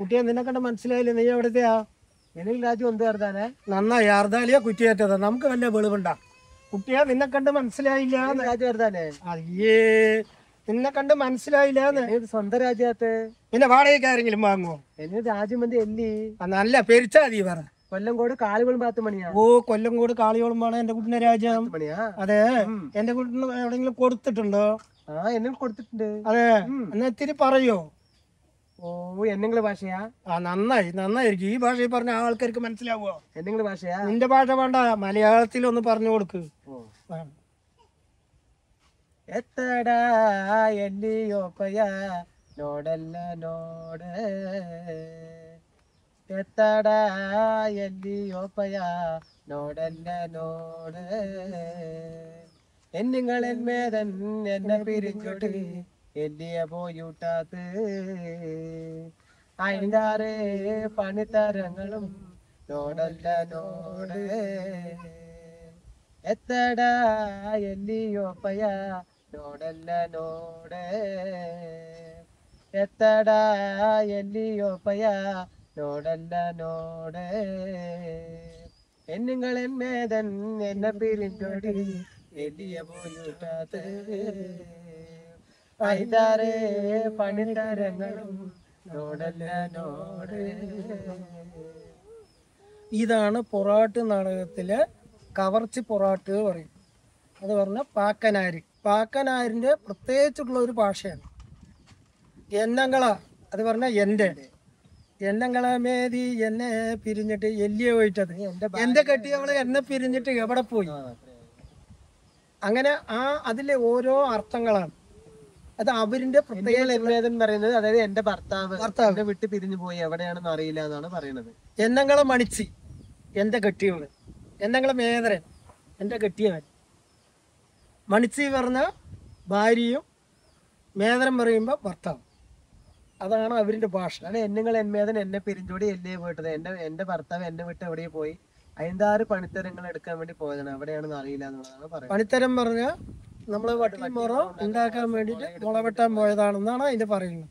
കുട്ടിയെ നിന്നെ കണ്ട മനസ്സിലായില്ലേ? നീ എവിടത്തെയാ? എന്തെങ്കിലും രാജ്യം എന്ത് കരുതാനേ? നന്നായി അർദ്ധാലിയാ കുറ്റിയേറ്റതാ. നമുക്ക് വല്ല വെളിവുണ്ടാ? കുട്ടിയെ നിന്നെ കണ്ട് മനസ്സിലായില്ല. രാജ്യം കരുതാനേ? അയ്യേ, നിന്നെ കണ്ട് മനസ്സിലായില്ല. സ്വന്തം രാജ്യത്ത് പിന്നെ വാടകയ്ക്ക് ആരെങ്കിലും വാങ്ങുവോ? എന്നെ രാജ്യം വന്ന് എല്ലി നല്ല പെരിച്ചാ നീ പറ. കൊല്ലംകോട് കാളികളും 10 മണിയാ. ഓ, കൊല്ലംകോട് കാളിയോളമാണ് എന്റെ കുട്ടിന്റെ രാജ്യം. മണിയാ? അതെ. എന്റെ കുട്ടിന് എവിടെങ്കിലും കൊടുത്തിട്ടുണ്ടോ? എന്നെ കൊടുത്തിട്ടുണ്ട്. അതെ, എന്നാ ഇത്തിരി പറയോ? ഓ, എന്നെങ്കിലും ഭാഷയാ? നന്നായിരിക്കും. ഈ ഭാഷയിൽ പറഞ്ഞ ആൾക്കാർക്ക് മനസ്സിലാവുമോ? എന്നെങ്കിലും ഭാഷയാ? നിന്റെ ഭാഷ വേണ്ട, മലയാളത്തിൽ ഒന്ന് പറഞ്ഞു കൊടുക്ക്. എത്തടാ എല്ലിയോപ്പയ നോടല്ല നോട്, എത്തടാ എല്ലിയോപ്പയ നോടല്ല നോട്, എന്നിങ്ങളെന്മേതൻ എന്നെ പിരിച്ചോട്ട് എല്ലിയ പോയൂട്ടാത്ത്, അയിന്റാറ് പണിത്തരങ്ങളും നോടല്ല നോട്, എത്തടാ എല്ലിയോപ്പയ നോടല്ല നോട്, എത്തടാ എല്ലിയോപ്പയ നോടല്ല നോട്, എന്നിങ്ങളെന്മേതൻ എന്നെ പിരിഞ്ചോടി എല്ലിയ പോയൂട്ടാത്ത്, അയിതാറ് പണിത്തരങ്ങളും നോടല്ല നോട്. ഇതാണ് പൊറാട്ട് നാടകത്തിലെ കവർച്ചി പൊറാട്ട് പറയും. അത് പറഞ്ഞ പാക്കനാര്. പാക്കനാരിൻ്റെ പ്രത്യേകിച്ചിട്ടുള്ള ഒരു ഭാഷയാണ്. എന്നങ്ങള അത് പറഞ്ഞ എന്നങ്ങളമേതി എന്നെ പിരിഞ്ഞിട്ട് എല്ലിയെ പോയിട്ടത്. എന്റെ കെട്ടിയവള് എന്നെ പിരിഞ്ഞിട്ട് എവിടെ പോയി? അങ്ങനെ അതിലെ ഓരോ അർത്ഥങ്ങളാണ്. അത് അവരിന്റെ പ്രത്യേകം പറയുന്നത്. അതായത് എന്റെ ഭർത്താവ് വിട്ട് പിരിഞ്ഞു പോയി, എവിടെയാണെന്ന് അറിയില്ല എന്നാണ് പറയുന്നത്. എന്നങ്ങളെ മണിച്ചി എന്റെ കെട്ടിയവള്, എന്നങ്ങളെ മേതരൻ എന്റെ കെട്ടിയവൻ. മണിച്ചി പറഞ്ഞ ഭാര്യയും മേതരം പറയുമ്പോ ഭർത്താവ്. അതാണ് അവരിന്റെ ഭാഷ. എന്നുങ്ങൾ എന്മേതൻ എന്നെ പിരിഞ്ചോടി എല്ലേ പോയിട്ടത്. എന്റെ ഭർത്താവ് എന്നെ വിട്ട് എവിടെ പോയി, അതിന്താറ് പണിത്തരങ്ങൾ എടുക്കാൻ വേണ്ടി പോയതാണ്, എവിടെയാണെന്ന് അറിയില്ല എന്നുള്ളതാണ് പറയുന്നത്. പണിത്തരം പറഞ്ഞ നമ്മള് വട്ടി മുറ ഉണ്ടാക്കാൻ വേണ്ടിട്ട് മുള വെട്ടാൻ പോയതാണെന്നാണ് അതിന്റെ പറയുന്നത്.